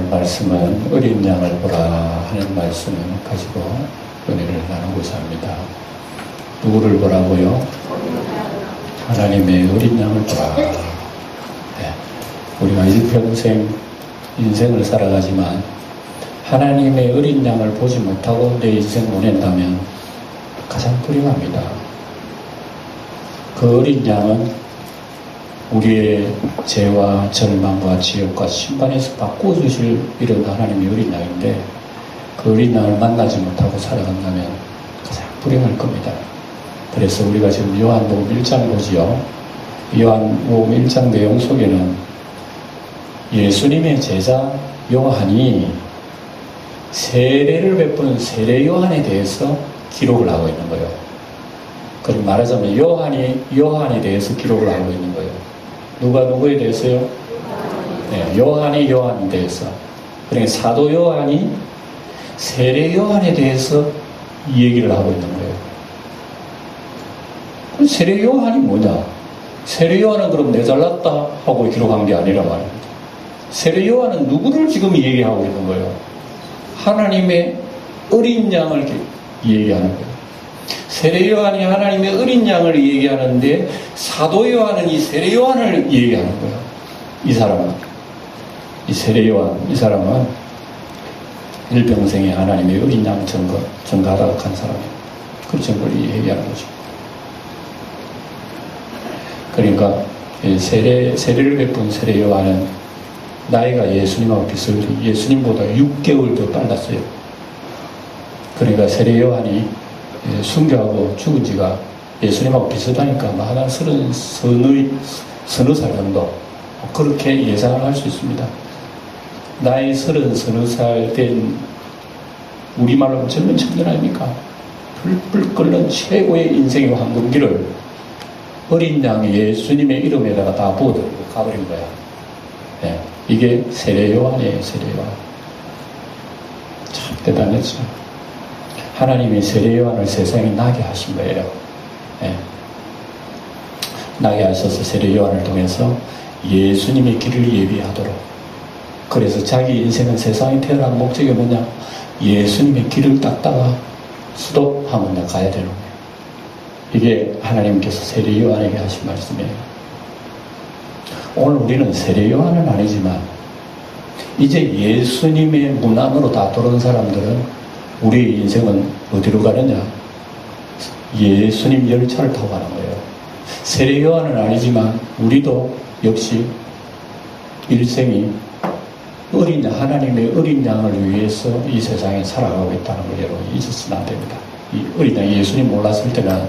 말씀은 어린 양을 보라 하는 말씀을 가지고 은혜를 나누고자 합니다. 누구를 보라고요? 하나님의 어린 양을 보라. 네. 우리가 일평생 인생을 살아가지만 하나님의 어린 양을 보지 못하고 내 인생 보낸다면 가장 불행합니다. 그 어린 양은 우리의 죄와 절망과 지옥과 심판에서 바꿔주실 이런 하나님의 어린 양인데 그 어린 양을 만나지 못하고 살아간다면 가장 불행할 겁니다. 그래서 우리가 지금 요한복음 1장 보지요. 요한복음 1장 내용 속에는 예수님의 제자 요한이 세례를 베푸는 세례 요한에 대해서 기록을 하고 있는 거예요. 그럼 말하자면 요한에 대해서 기록을 하고 있는 거예요. 누가 누구에 대해서요? 네, 요한에 대해서. 그러니까 사도 요한이 세례 요한에 대해서 얘기를 하고 있는 거예요. 그럼 세례 요한이 뭐냐? 세례 요한은 그럼 내 잘났다 하고 기록한 게 아니라 말입니다. 세례 요한은 누구를 지금 얘기하고 있는 거예요? 하나님의 어린 양을 얘기하는 거예요. 세례 요한이 하나님의 어린 양을 얘기하는데 사도 요한은 이 세례 요한을 얘기하는 거예요. 이 사람은, 이 세례 요한, 이 사람은 일평생에 하나님의 어린 양 전가하다가 간 사람이에요. 그 전걸 얘기하는 거죠. 그러니까 세례를 베푼 세례 요한은 나이가 예수님하고 비슷해요. 예수님보다 6개월 더 빨랐어요. 그러니까 세례 요한이 순교하고 죽은 지가 예수님하고 비슷하니까 한 서너 살 정도 그렇게 예상을 할 수 있습니다. 나이 서너 살 된 우리말로 젊은 청년 아닙니까? 불불 끓는 최고의 인생의 황금기를 어린 양이 예수님의 이름에다가 다 부어들고 가버린 거야. 네, 이게 세례 요한이에요. 세례 요한. 참 대단했죠. 하나님이 세례 요한을 세상에 나게 하신 거예요. 네. 나게 하셔서 세례 요한을 통해서 예수님의 길을 예비하도록. 그래서 자기 인생은 세상에 태어난 목적이 뭐냐? 예수님의 길을 닦다가 수도하면 가야 되는 거예요. 이게 하나님께서 세례 요한에게 하신 말씀이에요. 오늘 우리는 세례 요한은 아니지만 이제 예수님의 문 안으로 다 들어온 사람들은 우리의 인생은 어디로 가느냐? 예수님 열차를 타고 가는 거예요. 세례 요한은 아니지만 우리도 역시 일생이 하나님의 어린 양을 위해서 이 세상에 살아가고 있다는 걸 여러분 잊으시면 안 됩니다. 이 어린 양 예수님 몰랐을 때는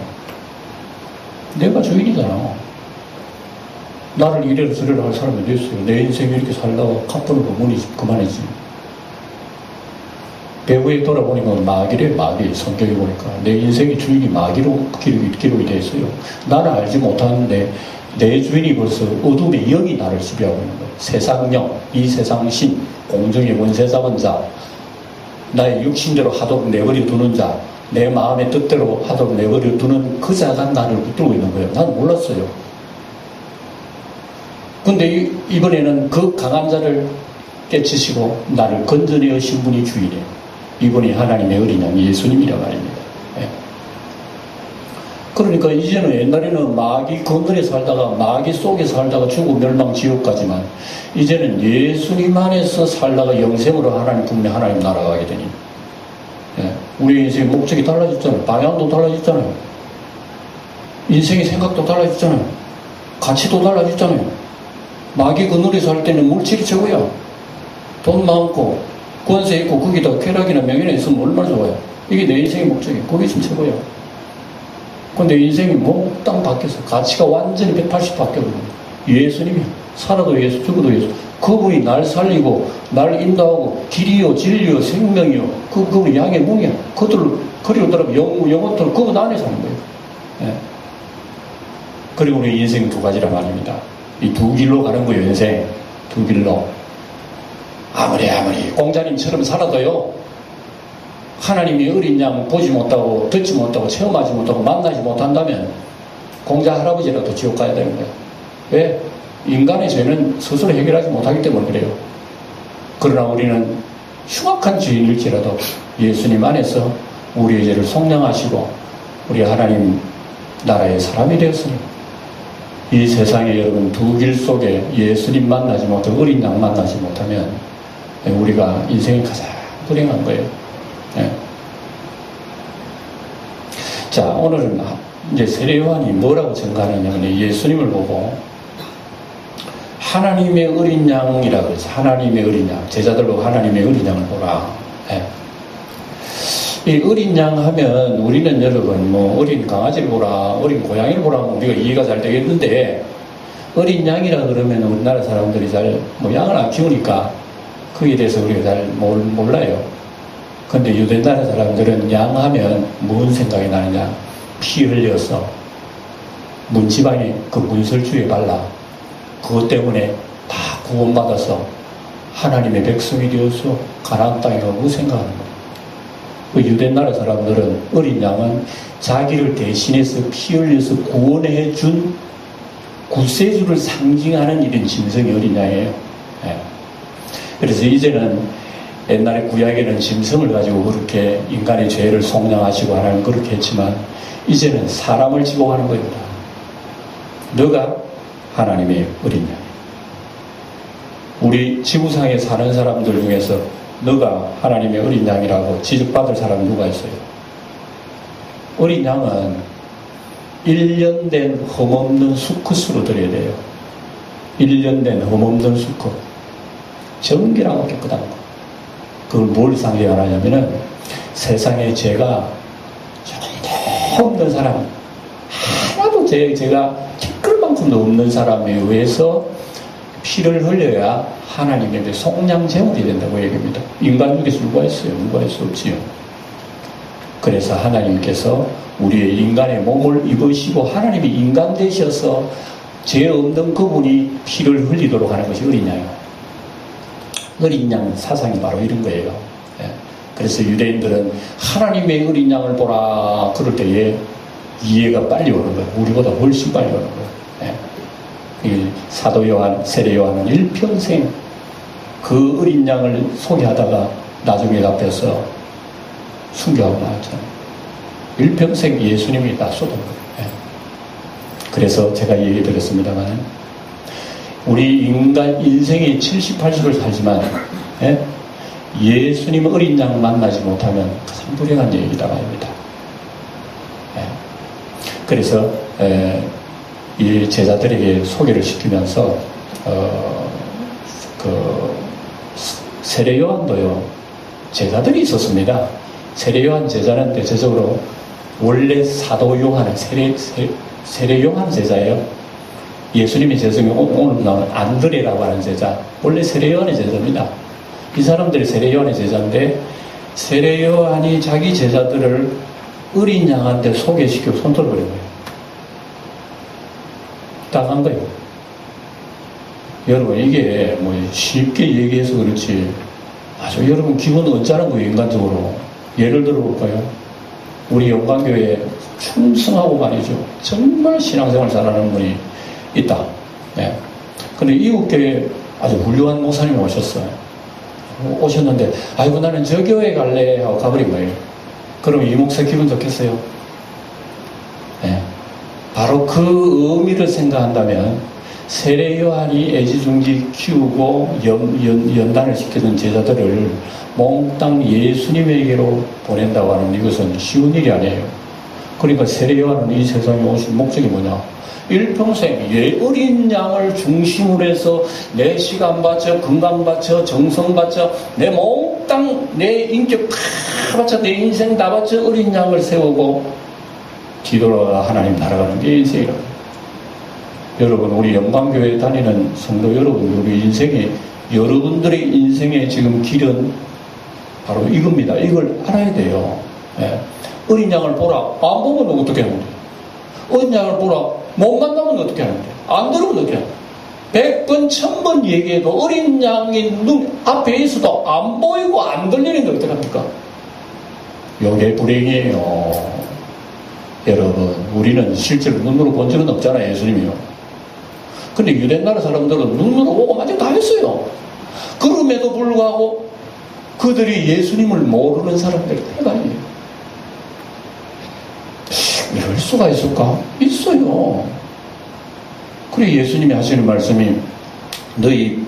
내가 주인이잖아. 나를 이래로 저래로 할 사람이 어딨어요. 내 인생 이렇게 살다가 갚는 거 그만이지. 배후에 돌아보니까 마귀래, 마귀. 성격에 보니까. 내 인생의 주인이 마귀로 기록이 되어 있어요. 나는 알지 못하는데 내 주인이 벌써 어둠의 영이 나를 지배하고 있는 거예요. 세상령, 이 세상 신, 공중의 원세자원자, 나의 육신대로 하도록 내버려 두는 자, 내 마음의 뜻대로 하도록 내버려 두는 그 자가 나를 붙들고 있는 거예요. 난 몰랐어요. 근데 이번에는 그 강한 자를 깨치시고 나를 건져내신 분이 주인이에요. 이분이 하나님의 어린 양 예수님이라 말입니다. 예. 그러니까 이제는 옛날에는 마귀 건너에 살다가 마귀 속에 살다가 죽음 멸망 지옥까지만 이제는 예수님 안에서 살다가 영생으로 하나님 국내 하나님 나라 가게 되니 예. 우리 인생의 목적이 달라졌잖아요. 방향도 달라졌잖아요. 인생의 생각도 달라졌잖아요. 가치도 달라졌잖아요. 마귀 건너에 살 때는 물질이 최고야. 돈 많고 권세 있고 거기다 쾌락이나 명예나 있으면 얼마나 좋아요. 이게 내 인생의 목적이에요. 그게 있으면 최고예요. 근데 인생이 몽땅 바뀌어서 가치가 완전히 180 바뀌어버려요. 예수님이 살아도 예수, 죽어도 예수. 그분이 날 살리고 날 인도하고 길이요 진리요 생명이요 그분이 양의 뭉이야. 그들을 그리로 따르면 영혼들 그분 안에 사는 거예요. 예. 그리고 우리 인생 두 가지란 말입니다. 이 두 길로 가는 거예요. 인생 두 길로. 아무리 공자님처럼 살아도요 하나님이 어린 양 보지 못하고 듣지 못하고 체험하지 못하고 만나지 못한다면 공자 할아버지라도 지옥 가야 되는 거예요. 왜? 인간의 죄는 스스로 해결하지 못하기 때문에 그래요. 그러나 우리는 흉악한 죄인일지라도 예수님 안에서 우리의 죄를 속량하시고 우리 하나님 나라의 사람이 되었으니 이 세상에 여러분 두 길 속에 예수님 만나지 못하고 어린 양 만나지 못하면 우리가 인생이 가장 불행한 거예요. 네. 자, 오늘은 이제 세례 요한이 뭐라고 증거하느냐면 예수님을 보고 하나님의 어린 양이라고 그러죠. 하나님의 어린 양. 제자들로 하나님의 어린 양을 보라. 네. 이 어린 양 하면 우리는 여러분 뭐 어린 강아지를 보라, 어린 고양이를 보라 하면 우리가 이해가 잘 되겠는데 어린 양이라 그러면 우리나라 사람들이 잘 뭐 양을 안 키우니까 거기에 대해서 우리가 잘 몰라요. 근데 유대나라 사람들은 양 하면 무슨 생각이 나느냐? 피 흘려서 문지방에 그 문설주에 발라 그것 때문에 다 구원받아서 하나님의 백성이 되어서 가나안 땅에 가고 생각하는 거예요. 그 유대나라 사람들은 어린 양은 자기를 대신해서 피 흘려서 구원해 준 구세주를 상징하는 이런 짐승이 어린 양이에요. 네. 그래서 이제는 옛날에 구약에는 짐승을 가지고 그렇게 인간의 죄를 속량하시고 하나님 그렇게 했지만 이제는 사람을 지고 하는 겁니다. 너가 하나님의 어린 양. 우리 지구상에 사는 사람들 중에서 너가 하나님의 어린 양이라고 지적받을 사람이 누가 있어요? 어린 양은 1년 된 흠없는 수컷으로 드려야 돼요. 1년 된 흠없는 수컷. 정결하고 깨끗한 거. 그걸 뭘 상징하냐면은 세상에 죄가 전혀 없는 사람, 하나도 죄가 티끌만큼도 없는 사람에 의해서 피를 흘려야 하나님의 속량제물이 된다고 얘기합니다. 인간 중에서 누가 있어요? 누가 할 수 없지요. 그래서 하나님께서 우리의 인간의 몸을 입으시고 하나님이 인간 되셔서 죄 없는 그분이 피를 흘리도록 하는 것이 어린 양이에요. 어린 양 사상이 바로 이런 거예요. 예. 그래서 유대인들은 하나님의 어린 양을 보라 그럴 때에 이해가 빨리 오는 거예요. 우리보다 훨씬 빨리 오는 거예요. 예. 이 사도 요한, 세례 요한은 일평생 그 어린 양을 소개하다가 나중에 앞에서 순교하고 나왔잖아요. 일평생 예수님이 다 쏟은 거예요. 예. 그래서 제가 얘기 드렸습니다만 우리 인간 인생의 70, 80을 살지만 예수님 어린 양 만나지 못하면 가장 불행한 얘기다 말입니다. 그래서 이 제자들에게 소개를 시키면서 그 세례 요한도요 제자들이 있었습니다. 세례 요한 제자는 대체적으로 원래 사도 요한은 세례 요한 제자예요. 예수님의 제자가 오늘 나오는 안드레라고 하는 제자, 원래 세례 요한의 제자입니다. 이 사람들이 세례 요한의 제자인데 세례 요한이 자기 제자들을 어린 양한테 소개시켜 손톱을 버린 거예요. 당한 거예요. 여러분 이게 뭐 쉽게 얘기해서 그렇지 아주 여러분 기분 언짢은 거예요. 인간적으로. 예를 들어볼까요? 우리 영광교회에 충성하고 말이죠. 정말 신앙생활 잘하는 분이 있다. 예. 근데 이웃교회에 아주 훌륭한 목사님이 오셨어요. 오셨는데, 아이고, 나는 저 교회 갈래 하고 가버린 거예요. 그럼 이 목사 기분 좋겠어요? 예. 바로 그 의미를 생각한다면, 세례 요한이 애지중지 키우고 연단을 시켜준 제자들을 몽땅 예수님에게로 보낸다고 하는 이것은 쉬운 일이 아니에요. 그러니까 세례 요한은 이 세상에 오신 목적이 뭐냐? 일평생 어린 양을 중심으로 해서 내 시간 바쳐, 건강 바쳐, 정성 바쳐, 내 몽땅 내 인격 다 바쳐, 내 인생 다 바쳐 어린 양을 세우고 뒤돌아가 하나님 날아가는 게 인생이라고. 여러분 우리 영광교회 다니는 성도 여러분, 우리 인생에 여러분들의 인생의 지금 길은 바로 이겁니다. 이걸 알아야 돼요. 예. 어린 양을 보라. 안 보면 어떻게 하는데? 어린 양을 보라. 못 만나면 어떻게 하는데? 안 들으면 어떻게 하는데? 100번, 1000번 얘기해도 어린 양이 눈 앞에 있어도 안 보이고 안 들리는데 어떻게 합니까? 요게 불행이에요. 여러분, 우리는 실제로 눈으로 본 적은 없잖아요, 예수님이요. 근데 유대나라 사람들은 눈으로 보고 만지 다 했어요. 그럼에도 불구하고 그들이 예수님을 모르는 사람들 대단해요. 이럴 수가 있을까? 있어요. 그래 예수님이 하시는 말씀이 너희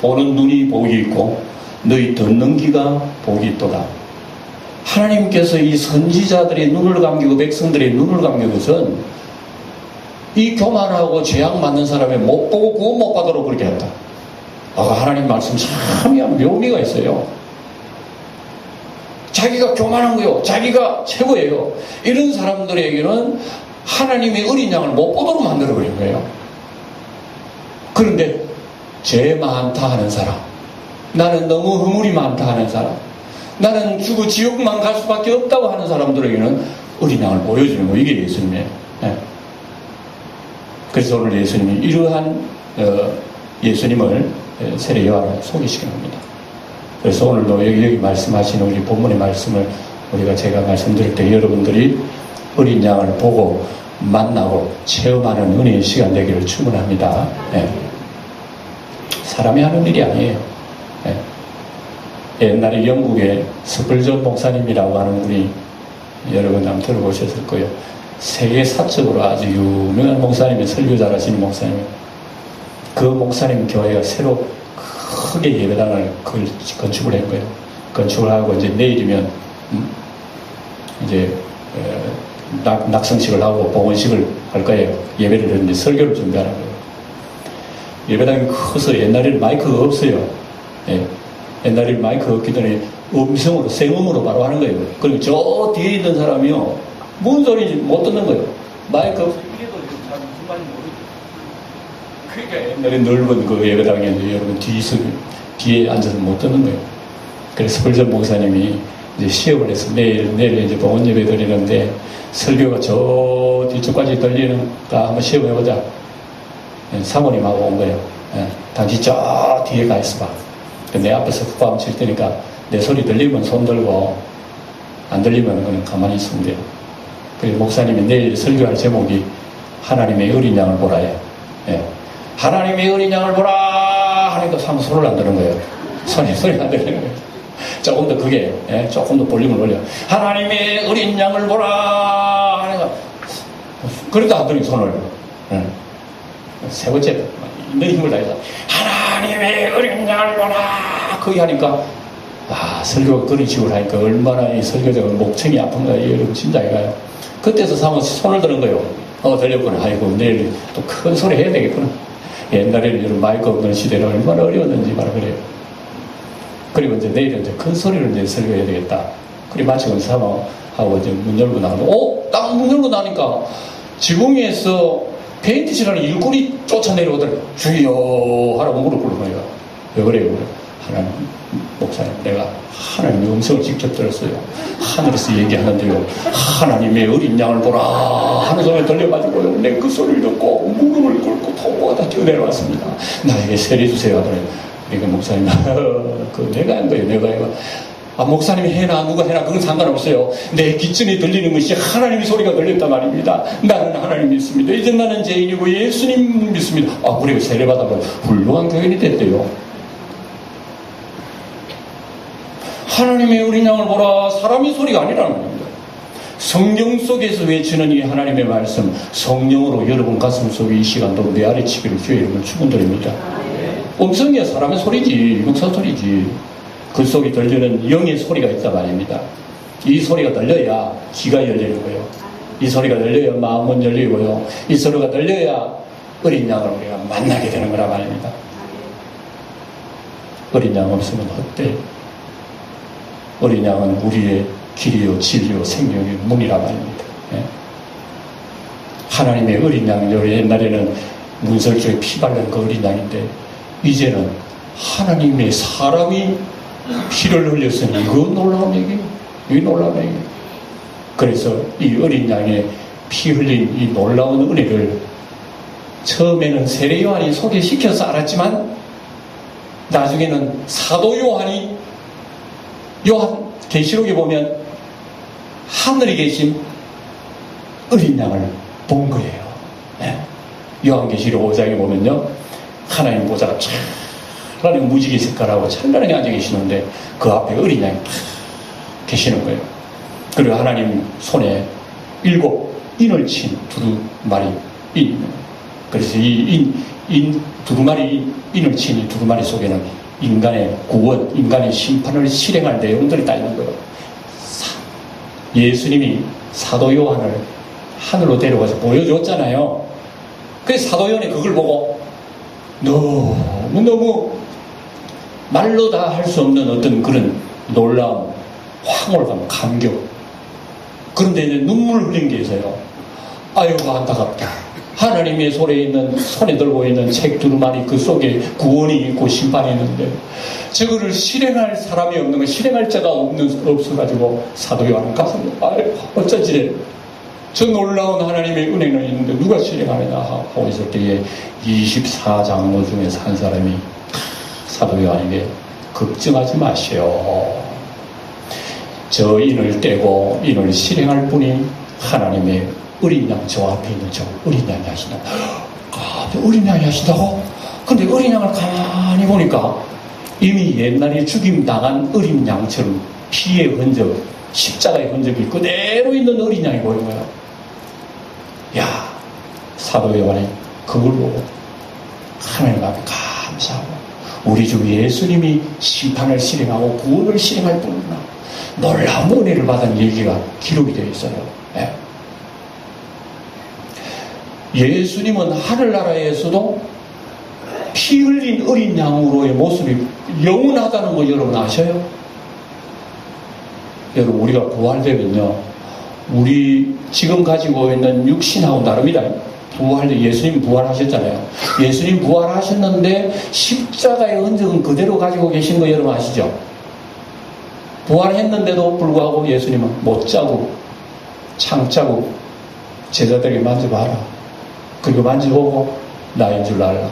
보는 눈이 복이 있고 너희 듣는 귀가 복이 있도다. 하나님께서 이 선지자들의 눈을 감기고 백성들의 눈을 감긴 것은 이 교만하고 죄악 많는 사람의 못 보고 구원 못 받도록 그렇게 했다. 하나님 말씀 참 묘미가 있어요. 자기가 교만한 거요. 자기가 최고예요. 이런 사람들에게는 하나님의 어린 양을 못 보도록 만들어버린 거예요. 그런데 죄 많다 하는 사람, 나는 너무 허물이 많다 하는 사람, 나는 죽어 지옥만 갈 수밖에 없다고 하는 사람들에게는 어린 양을 보여주는 거, 이게 예수님이에요. 네. 그래서 오늘 예수님이 이러한 예수님을 세례 요한을 소개시키는 겁니다. 그래서 오늘도 여기 말씀하시는 우리 본문의 말씀을 제가 말씀드릴 때 여러분들이 어린 양을 보고 만나고 체험하는 은혜의 시간 되기를 축원합니다. 네. 사람이 하는 일이 아니에요. 네. 옛날에 영국의 스펄전 목사님이라고 하는 분이 여러분 한번 들어보셨을 거예요. 세계 사적으로 아주 유명한 목사님이 설교 잘하시는 목사님. 그 목사님 교회가 새로 크게 예배당을 건축을 한 거예요. 건축을 하고 이제 내일이면 이제 낙성식을 하고 봉헌식을 할 거예요. 예배를 했는데 설교를 준비하는 거예요. 예배당이 커서 옛날에는 마이크가 없어요. 예. 옛날에는 마이크가 없기 때문에 음성으로 생음으로 바로 하는 거예요. 그리고 저 뒤에 있는 사람이요 뭔 소리인지 못 듣는 거예요. 마이크 없어 이래도 잘 무슨 말인지 모르겠어요. 그러니까 옛날에 넓은 그 예배당에 여러분 뒤에 앉아서 못 듣는 거예요. 그래서 스펄전 목사님이 이제 시험을 해서 내일 이제 봉헌 예배 드리는데 설교가 저 뒤쪽까지 들리는가 한번 시험해보자. 사모님하고 온 거예요. 당신 저 뒤에 가 있어봐. 내 앞에서 훅밤 칠 테니까 내 소리 들리면 손 들고 안 들리면 그냥 가만히 있으면 돼요. 그래서 목사님이 내일 설교할 제목이 하나님의 어린 양을 보라예요. 하나님의 어린 양을 보라 하니까 사람 손을 안 드는 거예요. 소리 안 들리는 거예요. 조금 더 그게 조금 더 볼륨을 올려. 하나님의 어린 양을 보라 하니까 그래도 안 들리는 손을. 세 번째 있는 힘을 다해서 하나님의 어린 양을 보라 거기 하니까 설교가 그런 식으로 하니까 얼마나 이 설교자가 목청이 아픈가 여러분 진짜 이가요. 그때서 사면 손을 드는 거예요. 들렸구나. 아이고 내일 또 큰 소리 해야 되겠구나. 옛날에는 여러분 마이크 없는 시대는 얼마나 어려웠는지 말을 그래요. 그리고 이제 내일은 이제 큰 소리로 이제 설교해야 되겠다. 그리고 마치고 사모하고 이제 문 열고 나가면 딱 문 열고 나니까 지붕에서 페인트 칠하는 일꾼이 쫓아내려오더니 주여 하라고 무릎 꿇는 거예요. 왜 그래요? 하나님 목사님 내가 하나님의 음성을 직접 들었어요. 하늘에서 얘기하는데요 하나님의 어린 양을 보라 하는 소리가 들려가지고요 내 그 소리를 듣고 무릎을 꿇고 통보가 다 뛰어내려왔습니다. 나에게 세례 주세요 하더니 그러니까 목사님 그 내가 한 거예요. 내가 이거 목사님이 해나 누가 해나 그건 상관없어요. 내 귀전에 들리는 것이 하나님의 소리가 들렸단 말입니다. 나는 하나님 믿습니다. 이제 나는 죄인이고 예수님 믿습니다. 그리고 세례받아서 훌륭한 교인이 됐대요. 하나님의 어린 양을 보라 사람의 소리가 아니라는 겁니다. 성경 속에서 외치는 이 하나님의 말씀 성령으로 여러분 가슴 속에 이 시간도 메아리치기를 주의 이름을 축원드립니다. 음성이야 사람의 소리지 목사 소리지. 그 속에 들리는 영의 소리가 있단 말입니다. 이 소리가 들려야 귀가 열리는 거예요. 이 소리가 들려야 마음은 열리고요. 이 소리가 들려야 어린 양을 우리가 만나게 되는 거란 말입니다. 어린 양 없으면 헛돼. 어린 양은 우리의 길이요 진리요 생명의 문이란 말입니다. 하나님의 어린 양, 옛날에는 문설 쪽에 피 바른 그 어린 양인데 이제는 하나님의 사람이 피를 흘렸으니 이거 놀라운 얘기예요. 이게 놀라운 얘기예요. 그래서 이 어린 양의 피 흘린 이 놀라운 은혜를 처음에는 세례 요한이 소개시켜서 알았지만 나중에는 사도 요한 계시록에 보면 하늘에 계신 어린 양을 본 거예요. 요한계시록 5장에 보면요 하나님 보좌가 쫙 하나님 무지개 색깔하고 찬란하게 앉아 계시는데 그 앞에 어린 양이 탁 계시는 거예요. 그리고 하나님 손에 7 인을 친 두루마리 인. 그래서 이 두루마리 인을 친 이 두루마리 속에는 인간의 구원, 인간의 심판을 실행할 내용들이 다 있는 거예요. 예수님이 사도 요한을 하늘로 데려가서 보여줬잖아요. 그래서 사도 요한이 그걸 보고 너무 말로 다 할 수 없는 어떤 그런 놀라움, 황홀감, 감격. 그런데 이제 눈물을 흘린 게 있어요. 아이고 안타깝다. 하나님의 손에 들고 있는 책 두루마리 그 속에 구원이 있고 심판이 있는데 저거를 실행할 사람이 없는 거, 실행할 자가 없어가지고 사도 요한은 가슴 어쩌지래. 저 놀라운 하나님의 은혜는 있는데 누가 실행하느냐 하고 있을 때에 24장로 중에서 한 사람이 사도 요한에게 걱정하지 마시오. 저 인을 떼고 인을 실행할 분이 하나님의 어린 양, 저 앞에 있는 저 어린 양이 하신다. 어린 양이 하신다고? 근데 어린 양을 가만히 보니까 이미 옛날에 죽임 당한 어린 양처럼 피의 흔적, 십자가의 흔적이 그대로 있는 어린 양이 보인 거야. 야, 사도 요한이 그걸 보고 하나님 앞에 감사하고 우리 주 예수님이 심판을 실행하고 구원을 실행할 뿐이구나. 놀라운 은혜를 받은 얘기가 기록이 되어 있어요. 네. 예수님은 하늘나라에서도 피 흘린 어린 양으로의 모습이 영원하다는 거 여러분 아셔요? 여러분 우리가 부활되면요, 우리 지금 가지고 있는 육신하고 다릅니다. 예수님 부활하셨잖아요. 예수님 부활하셨는데 십자가의 흔적은 그대로 가지고 계신 거 여러분 아시죠? 부활했는데도 불구하고 예수님은 못 자고 창 자고 제자들에게 만져봐라. 그리고 만져보고 나인 줄 알라.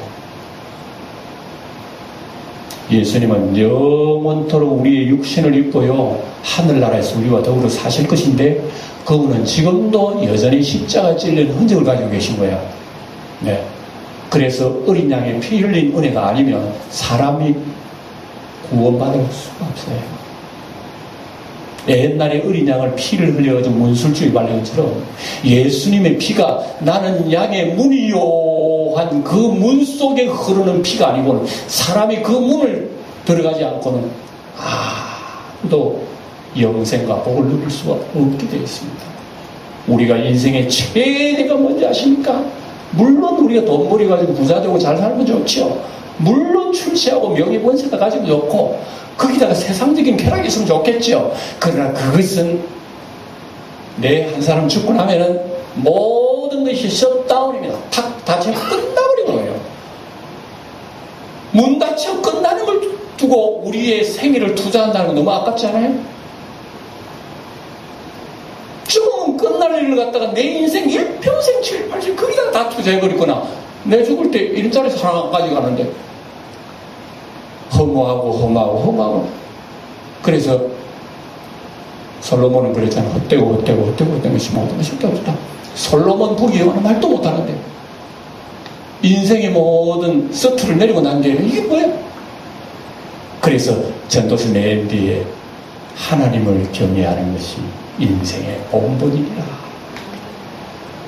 예수님은 영원토록 우리의 육신을 입고요 하늘나라에서 우리와 더불어 사실 것인데 그분은 지금도 여전히 십자가 찔린 흔적을 가지고 계신 거예요. 네. 그래서 어린 양의 피 흘린 은혜가 아니면 사람이 구원받을 수가 없어요. 옛날에 어린 양을 피를 흘려가지고 문술주의 발린 것처럼 예수님의 피가 나는 양의 문이요 한 그 문 속에 흐르는 피가 아니고는 사람이 그 문을 들어가지 않고는 아무도 영생과 복을 누릴 수가 없게 되어 있습니다. 우리가 인생의 최대가 뭔지 아십니까? 물론 우리가 돈 벌여가지고 부자되고 잘 살면 좋죠. 물론 출세하고 명예권세가 가지고 좋고 거기다가 세상적인 쾌락이 있으면 좋겠죠. 그러나 그것은 내 한 사람 죽고 나면은 모든 것이 셧다운입니다. 탁 닫혀 끝나버리는 거예요. 문 닫혀 끝나는 걸 두고 우리의 생일을 투자한다는 건 너무 아깝지 않아요? 죽으면 끝날 일을 갖다가 내 인생 일평생 7, 80 거기다가 다 투자해버리거나 내 죽을 때 일자리 사랑까지 가는데 허무하고 그래서 솔로몬은 그랬잖아. 헛되고 것이 모든 것이 없다. 솔로몬 보기 영화는 말도 못하는데 인생의 모든 서투를 내리고 난 뒤에는 이게 뭐야? 그래서 전도서 낸 뒤에 하나님을 경외하는 것이 인생의 본분이라.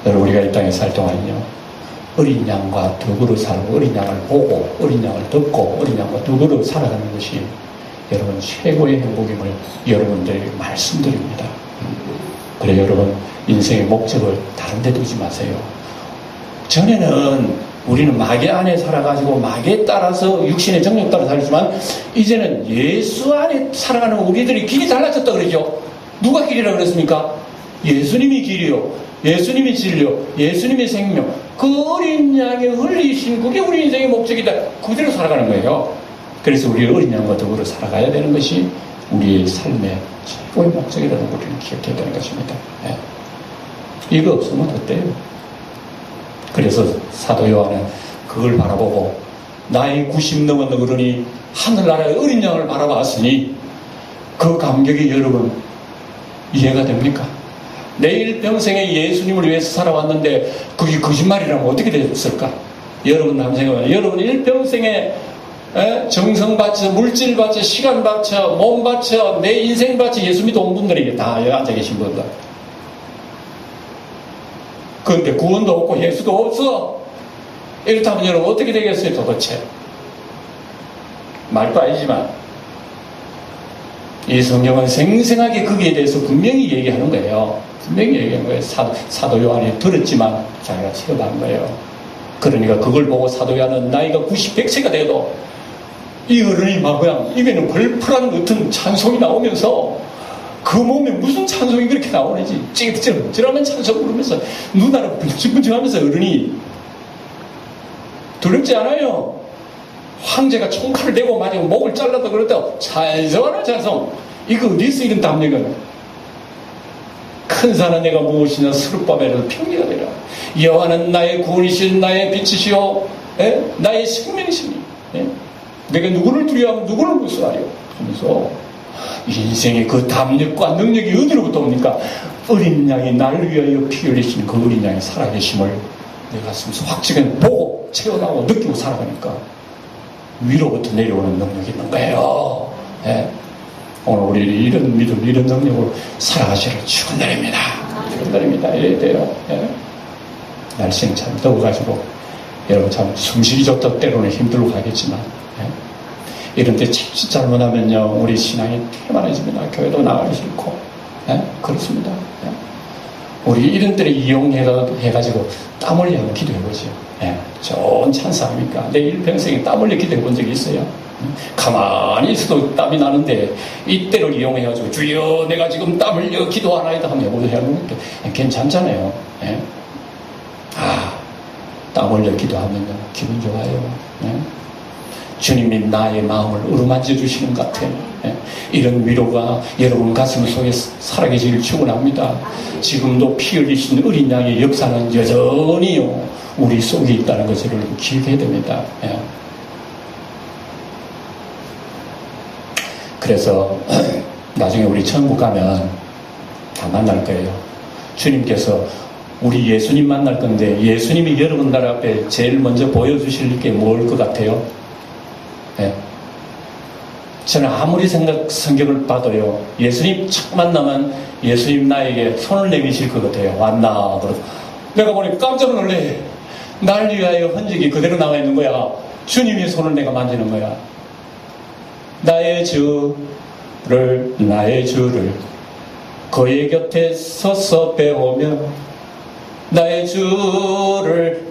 여러분 우리가 이 땅에 살 동안요 어린 양과 덕으로 살고 어린 양을 보고 어린 양을 듣고 어린 양과 덕으로 살아가는 것이 여러분 최고의 행복임을 여러분들에게 말씀드립니다. 그래 여러분 인생의 목적을 다른 데 두지 마세요. 전에는 우리는 마귀 안에 살아가지고 마귀에 따라서 육신의 정욕 따라 살지만 이제는 예수 안에 살아가는 우리들이 길이 달라졌다 그러죠. 누가 길이라 그랬습니까? 예수님이 길이요, 예수님이 진리요, 예수님이 생명. 그 어린 양이 흘리신 그게 우리 인생의 목적이다. 그대로 살아가는 거예요. 그래서 우리 어린 양과 더불어 살아가야 되는 것이 우리의 삶의 최고의 목적이라는 걸 우리는 기억해야 되는 것입니다. 네. 이거 없으면 어때요? 그래서 사도 요한은 그걸 바라보고 나이 90 넘은 어른이 하늘나라의 어린 양을 바라봤으니 그 감격이 여러분 이해가 됩니까? 내 일평생에 예수님을 위해서 살아왔는데 그게 거짓말이라면 어떻게 됐을까? 여러분 남생각해 여러분 일평생에 정성 바쳐, 물질 바쳐, 시간 바쳐, 몸 바쳐, 내 인생 바쳐 예수 믿어온 분들에게 다 여기 앉아 계신 분들. 그런데 구원도 없고 예수도 없어. 이렇다면 여러분 어떻게 되겠어요 도대체? 말도 아니지만 이 성경은 생생하게 거기에 대해서 분명히 얘기하는 거예요. 분명히 얘기하는 거예요. 사도 요한이 들었지만 자기가 체험한 거예요. 그러니까 그걸 보고 사도 요한은 나이가 90, 100세가 돼도 이 어른이 막 그냥 입에는 벌풀한 같은 찬송이 나오면서 그 몸에 무슨 찬송이 그렇게 나오는지 찌릿찌릿하면 찬송 부르면서 눈알을 bun질bun질하면서 어른이 두렵지 않아요. 황제가 총칼을 대고 맞으면 목을 잘라도 그렇다고 찬송하는 찬송. 이거 어디서 이런 담력은? 큰 산은 내가 무엇이냐 스룹바벨은 평리가 되라. 여호와는 나의 구원이시오 나의 빛이시오 나의 생명이시니 내가 누구를 두려워하면 누구를 무서워하려 하면서 인생의 그 담력과 능력이 어디로부터 옵니까? 어린 양이 나를 위하여 피 흘리신 그 어린 양의 살아계심을 내 가슴에서 확증해 보고 체험하고 느끼고 살아가니까 위로부터 내려오는 능력이 있는 거예요. 오늘 우리 이런 믿음, 이런 능력으로 살아가시기를 축원드립니다. 축원드립니다. 이래야 돼요. 날씨는 참 더워가지고 여러분 참 숨쉬기 좋다 때로는 힘들고 가겠지만 이런 때 자칫 잘못하면요 우리 신앙이 태만해집니다. 교회도 나가기 싫고 그렇습니다. 우리 이런 때를 이용해가지고 땀 흘려 한번 기도해보죠. 좋은 찬스 아닙니까? 내 일평생에 땀 흘려 기도해본 적이 있어요. 가만히 있어도 땀이 나는데 이때를 이용해가지고 주여 내가 지금 땀 흘려 기도하나이다 하면 여보도 해보니까 괜찮잖아요. 땀 흘려 기도하면요 기분 좋아요. 주님이 나의 마음을 어루만져 주시는 것 같아요. 이런 위로가 여러분 가슴 속에 살아계시길 축원합니다. 지금도 피 흘리신 어린 양의 역사는 여전히요 우리 속에 있다는 것을 기억해야 됩니다. 그래서 나중에 우리 천국 가면 다 만날 거예요. 주님께서 우리 예수님 만날 건데 예수님이 여러분 나라 앞에 제일 먼저 보여주실 게 뭘 것 같아요? 저는 아무리 성경을 봐도요 예수님 첫 만나면 예수님 나에게 손을 내미실 것 같아요. 왔나? 그러고 내가 보니까 깜짝 놀래. 날 위하여 흔적이 그대로 나와 있는 거야. 주님의 손을 내가 만지는 거야. 나의 주를 그의 곁에 서서 배우며 나의 주를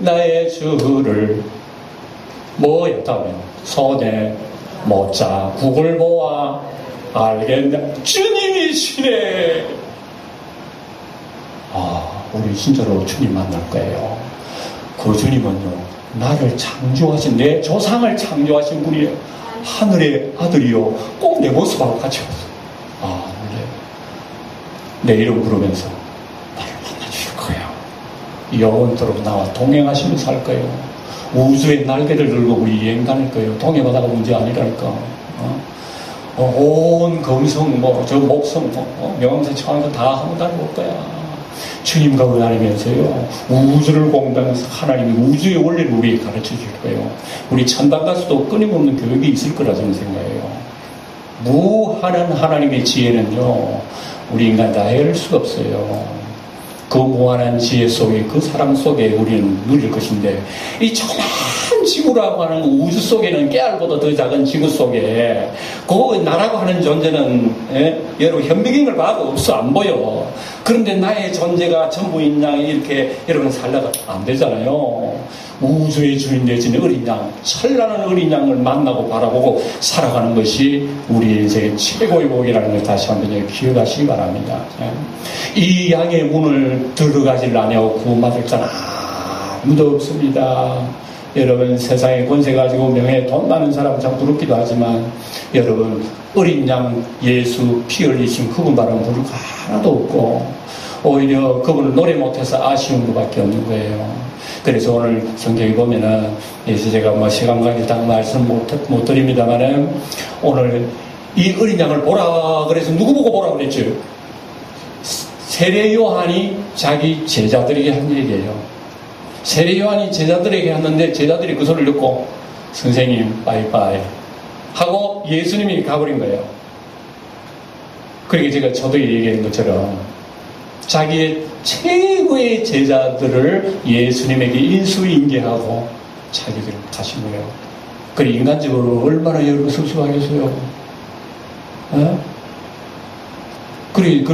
뭐였다면 손에 못 자국을 보아 알겠네. 주님이시네. 우리 진짜로 주님 만날 거예요. 그 주님은요 나를 창조하신 내 조상을 창조하신 분이에요. 하늘의 아들이요 꼭 내 모습하고 같이 왔어. 내 이름 부르면서 나를 만나주실 거예요. 영원토록 나와 동행하시면서 살 거예요. 우주의 날개를 들고 우리 여행 다닐 거예요. 동해바다가 문제 아니랄까. 온 금성 저 목성 명암산 청암산 다 한번 다녀볼 거야. 주님과 은하면서요 우주를 공부하면서 하나님이 우주의 원리를 우리에게 가르쳐 줄 거예요. 우리 천당 가서도 끊임없는 교육이 있을 거라 저는 생각해요. 무한한 하나님의 지혜는요 우리 인간 다 헤아릴 수가 없어요. 그 무한한 지혜 속에 그 사랑 속에 우리는 누릴 것인데 이 조그만 지구라고 하는 우주 속에는 깨알보다 더 작은 지구 속에 그 나라고 하는 존재는 여러분 현미경을 봐도 없어 안 보여. 그런데 나의 존재가 전부인 양이 이렇게 여러분 살다가 안 되잖아요. 우주의 주인 되신 어린 양, 찬란한 어린 양을 만나고 바라보고 살아가는 것이 우리 인생의 최고의 복이라는 걸 다시 한번 기억하시기 바랍니다. 이 양의 문을 들어가질 않냐고 구원받을 자는 아무도 없습니다. 여러분 세상에 권세 가지고 명예 돈 많은 사람 참 부럽기도 하지만 여러분 어린 양 예수 피 흘리신 그분 바라는 부를 하나도 없고 오히려 그분을 노래 못해서 아쉬운 것밖에 없는 거예요. 그래서 오늘 성경에 보면은 예수 제가 시간 관계 딱 말씀 못 드립니다만은 오늘 이 어린 양을 보라 그래서 누구 보고 보라 그랬죠? 세례 요한이 자기 제자들에게 한 얘기예요. 세례 요한이 제자들에게 했는데 제자들이 그 소리를 듣고 선생님 빠이빠이 하고 예수님이 가버린 거예요. 그러니까 제가 저도 얘기한 것처럼 자기의 최고의 제자들을 예수님에게 인수인계하고 자기들 가신 거예요. 그래 인간적으로 얼마나 여러분 섭섭하겠어요. 그래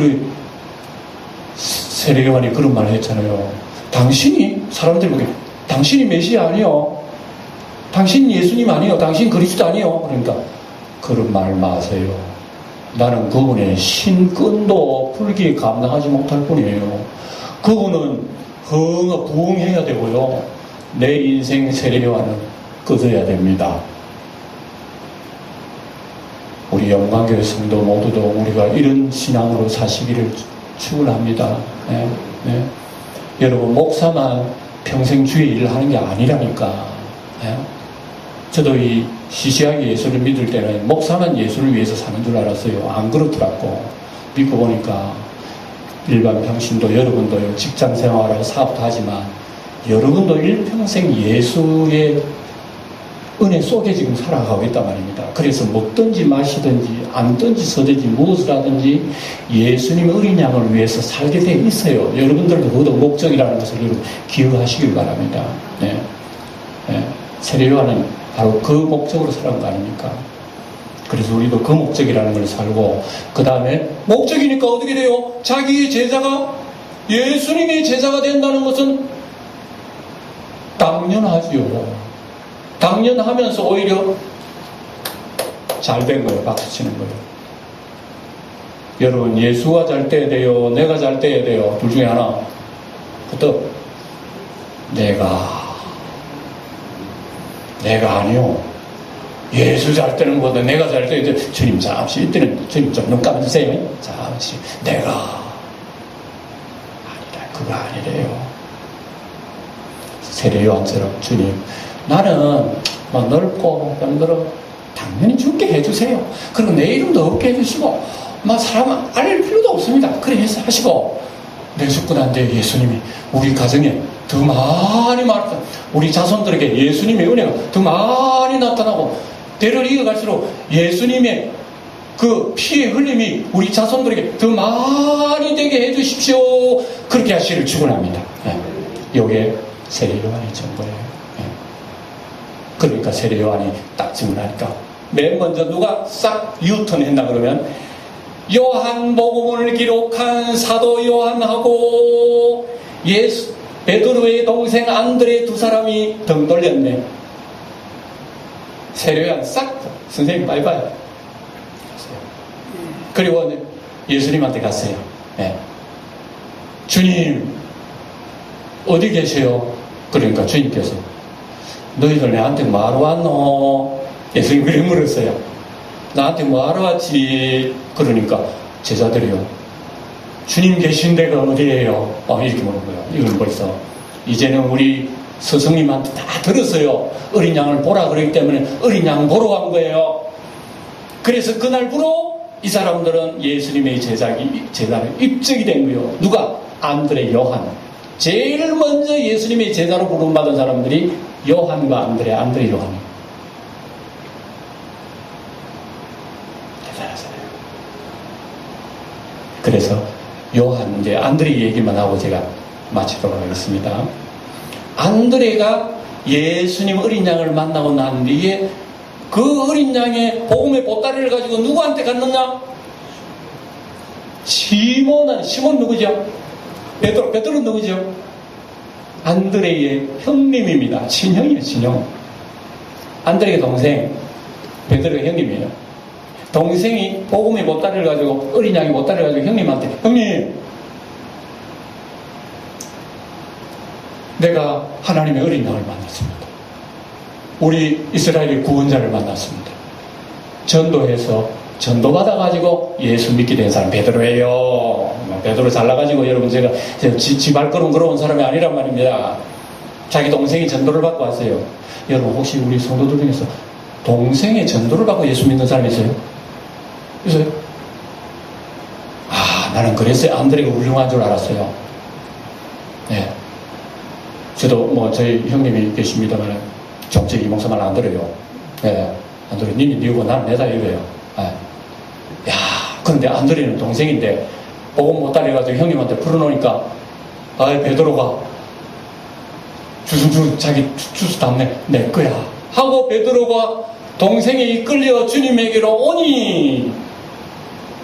세례요한이 그런 말을 했잖아요. 당신이 사람들 보기에 당신이 메시아 아니요, 당신 예수님 아니요, 당신 그리스도 아니요. 그러니까 그런 말 마세요. 나는 그분의 신끈도 불기에 감당하지 못할 뿐이에요. 그분은 부흥해야 되고요. 내 인생 세례요한은 꺼져야 됩니다. 우리 영광교회 성도 모두도 우리가 이런 신앙으로 사시기를 축원합니다. 네, 네. 여러분 목사만 평생 주의 일을 하는 게 아니라니까. 네? 저도 이 시시하게 예수를 믿을 때는 목사만 예수를 위해서 사는 줄 알았어요. 안 그렇더라고. 믿고 보니까 일반 평신도 여러분도 직장 생활하고 사업도 하지만 여러분도 일평생 예수의 은혜 속에 지금 살아가고 있단 말입니다. 그래서 먹든지 마시든지 앉든지 서든지 무엇을 하든지 예수님의 어린 양을 위해서 살게 돼 있어요. 여러분들도 그것도 목적이라는 것을 여러분 기억하시길 바랍니다. 네. 네. 세례요한은 바로 그 목적으로 살아온 거 아닙니까? 그래서 우리도 그 목적이라는 걸 살고, 그 다음에 목적이니까 어떻게 돼요? 자기의 제자가 예수님의 제자가 된다는 것은 당연하지요. 당연하면서 오히려 잘 된 거예요. 박수 치는 거예요. 여러분 예수가 잘 돼야 돼요, 내가 잘 돼야 돼요? 둘 중에 하나. 또 내가 아니요. 예수 잘 되는 것보다 내가 잘 돼야 돼. 주님 잠시 이때는 주님 좀 눈 감아주세요. 잠시 내가 아니라 그거 아니래요. 세례요한처럼 주님 나는 막 넓고 병들어 당연히 죽게 해주세요. 그리고 내 이름도 없게 해주시고 막 사람 알릴 필요도 없습니다. 그래 해서 하시고 내 죽고 난 뒤에 예수님이 우리 가정에 더 많이 우리 자손들에게 예수님의 은혜가 더 많이 나타나고 대를 이어갈수록 예수님의 그 피의 흘림이 우리 자손들에게 더 많이 되게 해주십시오. 그렇게 하시기를 축원합니다. 이게 세례요한의 전부예요. 그러니까 세례요한이 딱 질문하니까 맨 먼저 누가 싹 유턴했나 그러면 요한복음을 기록한 사도 요한하고 베드로의 동생 안드레 두 사람이 등 돌렸네. 세례요한 싹 선생님 바이바이. 그리고 예수님한테 갔어요. 네. 주님 어디 계세요? 그러니까 주님께서 너희들 나한테 뭐하러 왔노? 예수님 그래 물었어요. 나한테 뭐하러 왔지? 그러니까 제자들이요, 주님 계신 데가 어디예요? 이렇게 물은 거예요. 이건 벌써 이제는 우리 스승님한테 다 들었어요. 어린 양을 보라 그러기 때문에 어린 양 보러 간 거예요. 그래서 그날부로 이 사람들은 예수님의 제자로 입적이 된 거예요. 누가? 안드레, 요한. 제일 먼저 예수님의 제자로 부름받은 사람들이 요한과 안드레, 요한이. 대단하잖아요. 그래서 요한, 이제 안드레 얘기만 하고 제가 마치도록 하겠습니다. 안드레가 예수님 어린 양을 만나고 난 뒤에 그 어린 양의 복음의 보따리를 가지고 누구한테 갔느냐? 시몬 누구죠? 베드로 누구죠? 안드레의 형님입니다. 친형이에요, 친형. 안드레의 동생, 베드로의 형님이에요. 동생이 복음의 보따리를 가지고, 어린 양의 보따리를 가지고 형님한테, 형님, 내가 하나님의 어린 양을 만났습니다. 우리 이스라엘의 구원자를 만났습니다. 전도해서 전도받아가지고 예수 믿게 된 사람 베드로예요. 베드로 잘나가지고 여러분 제가 지 발걸음 걸어온 사람이 아니란 말입니다. 자기 동생이 전도를 받고 왔어요. 여러분 혹시 우리 성도들 중에서 동생의 전도를 받고 예수 믿는 사람이 있어요? 있어요? 나는 그랬어요. 안드레가 훌륭한 줄 알았어요. 네. 저도 저희 형님이 계십니다만 정책이 목사만 안 들어요. 예, 안 들어요. 니는 니고 나는 내다 이거예요. 예. 야, 그런데 안 들리는 동생인데, 보고 못 따라가지고 형님한테 풀어놓으니까, 아이, 베드로가, 자기 주스 담네, 내 거야. 하고 베드로가 동생이 이끌려 주님에게로 오니,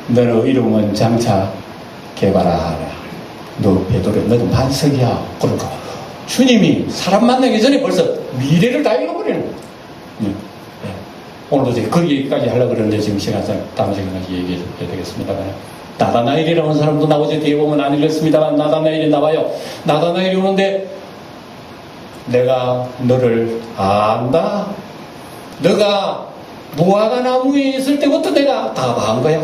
너의 이름은 장차 개발하라. 너 베드로, 너도 반석이야. 그러니까 주님이 사람 만나기 전에 벌써 미래를 다 읽어버리는. 오늘도 이제 그 얘기까지 하려고 그러는데 지금 시간상 다음 시간까지 얘기해야 되겠습니다. 나다나엘이라는 사람도 나오지. 뒤에 보면 안 읽었습니다만 나다나엘이 나와요. 나다나엘이 오는데 내가 너를 안다. 너가 무화과 나무에 있을 때부터 내가 다 반 거야.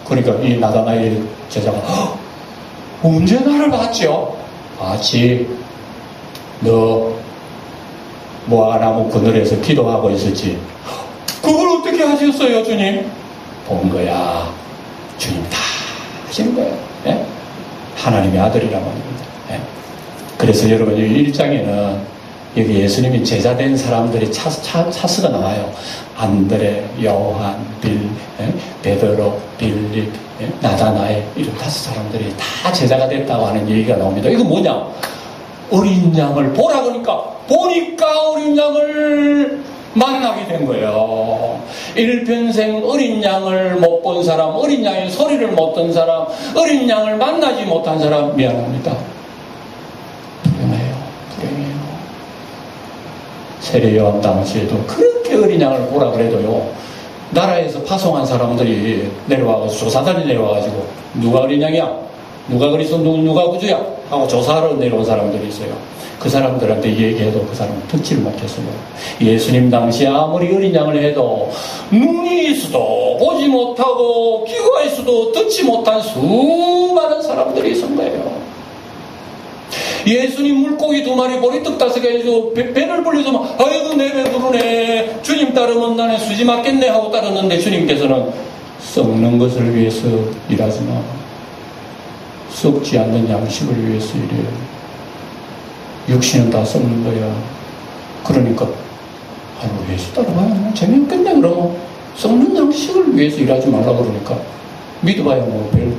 그러니까 이 나다나엘 제자가 언제 나를 봤죠? 봤지. 너 무화과 나무 그늘에서 기도하고 있었지. 그걸 어떻게 하셨어요, 주님? 본 거야. 주님 다 하신 거예요. 예? 하나님의 아들이란 말입니다. 예? 그래서 여러분, 이 1장에는 여기 예수님이 제자된 사람들이 차수가 나와요. 안드레, 요한, 베드로, 빌립, 나다나엘, 이런 5사람들이 다 제자가 됐다고 하는 얘기가 나옵니다. 이거 뭐냐? 어린 양을 보라 보니까 어린 양을 만나게 된 거예요. 일평생 어린 양을 못 본 사람, 어린 양의 소리를 못 듣는 사람, 어린 양을 만나지 못한 사람, 미안합니다. 불행해요. 세례요한 당시에도 그렇게 어린 양을 보라 그래도요, 나라에서 파송한 사람들이 내려와가지고, 조사단이 내려와가지고, 누가 어린 양이야? 누가 그리스도, 누가 구주야? 하고 조사하러 내려온 사람들이 있어요. 그 사람들한테 얘기해도 그 사람은 듣지를 못했어요. 예수님 당시에 아무리 어린 양을 해도 눈이 있어도 보지 못하고 귀가 있어도 듣지 못한 수많은 사람들이 있은 거예요. 예수님 물고기 2마리 보리떡 5개 해서 배를 불려서 막, 아이고 내 배 부르네, 주님 따르면 나는 수지 맞겠네 하고 따랐는데 주님께서는 썩는 것을 위해서 일하지 마. 썩지 않는 양식을 위해서 일해. 육신은 다 썩는 거야. 그러니까 아이고 예수 따라봐야 재미없겠네. 그러면 썩는 양식을 위해서 일하지 말라 그러니까 믿어봐야 뭐 별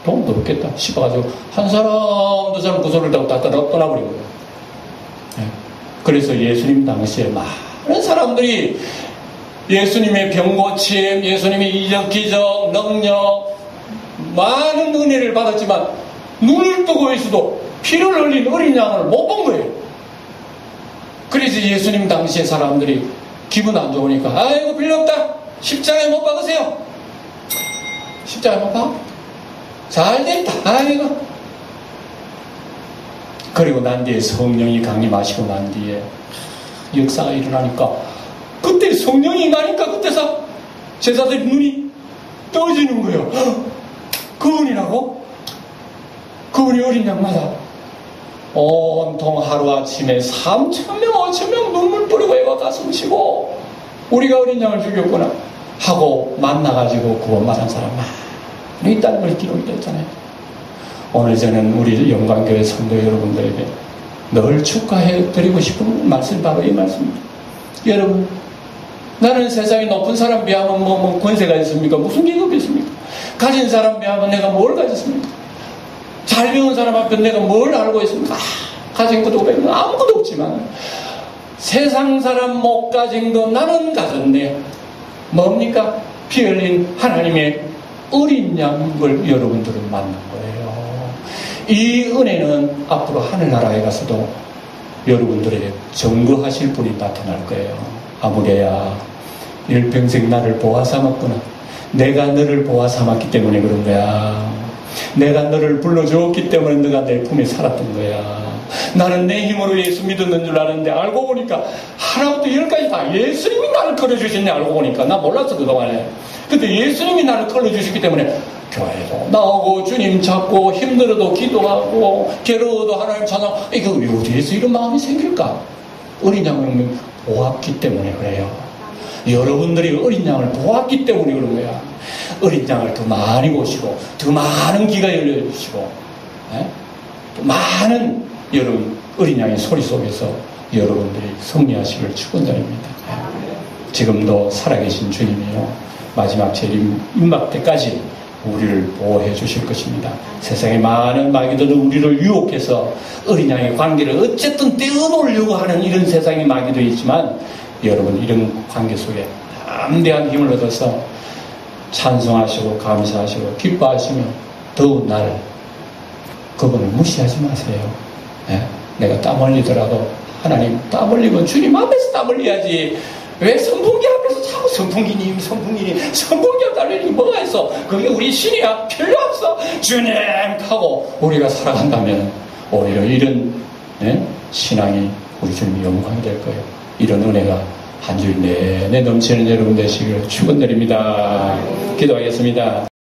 도움도 없겠다 싶어가지고 한 사람 두 사람 그 소리를 다 떠나버린 거예요. 그래서 예수님 당시에 많은 사람들이 예수님의 병고침, 예수님의 이적, 기적, 능력, 많은 은혜를 받았지만 눈을 뜨고 있어도 피를 흘린 어린 양을 못 본 거예요. 그래서 예수님 당시에 사람들이 기분 안 좋으니까, 아이고 필요 없다, 십자가에 못 박으세요. 십자가에 못 박아? 잘 됐다. 아이고. 그리고 난 뒤에 성령이 강림하시고 난 뒤에 역사가 일어나니까, 그때 성령이 나니까 그때서 제자들이 눈이 떠지는 거예요. 그분이라고? 그분이 어린 양마다 온통 하루아침에 3,000명, 5,000명 눈물 뿌리고 애가 가슴 치고 우리가 어린 양을 죽였구나 하고 만나가지고 구원받은 사람 많이 있다는 걸 기록이 됐잖아요. 오늘 저는 우리 영광교회 성도 여러분들에게 늘 축하해드리고 싶은 말씀이 바로 이 말씀입니다. 여러분, 나는 세상에 높은 사람 비하면 뭐 권세가 있습니까? 무슨 기업이 있습니까? 가진 사람 비하면 내가 뭘 가졌습니까? 잘 배운 사람 앞에 내가 뭘 알고 있습니까? 가진 것도 없고 아무것도 없지만 세상 사람 못 가진 거 나는 가졌네. 뭡니까? 피 흘린 하나님의 어린 양을 여러분들은 만난 거예요. 이 은혜는 앞으로 하늘나라에 가서도 여러분들에게 증거하실 분이 나타날 거예요. 아무개야, 일평생 나를 보아 삼았구나. 내가 너를 보아 삼았기 때문에 그런 거야. 내가 너를 불러주었기 때문에 너가 내 품에 살았던 거야. 나는 내 힘으로 예수 믿었는 줄 알았는데 알고 보니까 하나부터 10까지 다 예수님이 나를 끌어주셨네. 알고 보니까 나 몰랐어 그동안에. 근데 예수님이 나를 끌어주셨기 때문에 교회도 나오고 주님 찾고 힘들어도 기도하고 괴로워도 하나님 찬양. 이거 어디에서 이런 마음이 생길까? 어린 양을 보았기 때문에 그래요. 여러분들이 어린 양을 보았기 때문에 그런 거야. 어린 양을 더 많이 보시고 더 많은 귀가 열려주시고 더 많은 여러분 어린 양의 소리 속에서 여러분들이 승리하시길 축원드립니다. 지금도 살아계신 주님이요, 마지막 재림 임박 때까지 우리를 보호해 주실 것입니다. 세상의 많은 마귀들은 우리를 유혹해서 어린 양의 관계를 어쨌든 떼어놓으려고 하는 이런 세상의 마귀도 있지만, 여러분 이런 관계 속에 담대한 힘을 얻어서 찬송하시고 감사하시고 기뻐하시며 더운 날 그분을 무시하지 마세요. 네? 내가 땀 흘리더라도 하나님, 땀 흘리면 주님 앞에서 땀 흘려야지. 왜 선풍기 앞에서 자꾸 선풍기님 앞에 달리니 뭐가 있어? 그게 우리 신이야. 필요 없어. 주님 하고 우리가 살아간다면 오히려 이런 신앙이 우리 주님의 영광이 될 거예요. 이런 은혜가 한 주일 내내 넘치는 여러분 되시길 축원드립니다. 기도하겠습니다.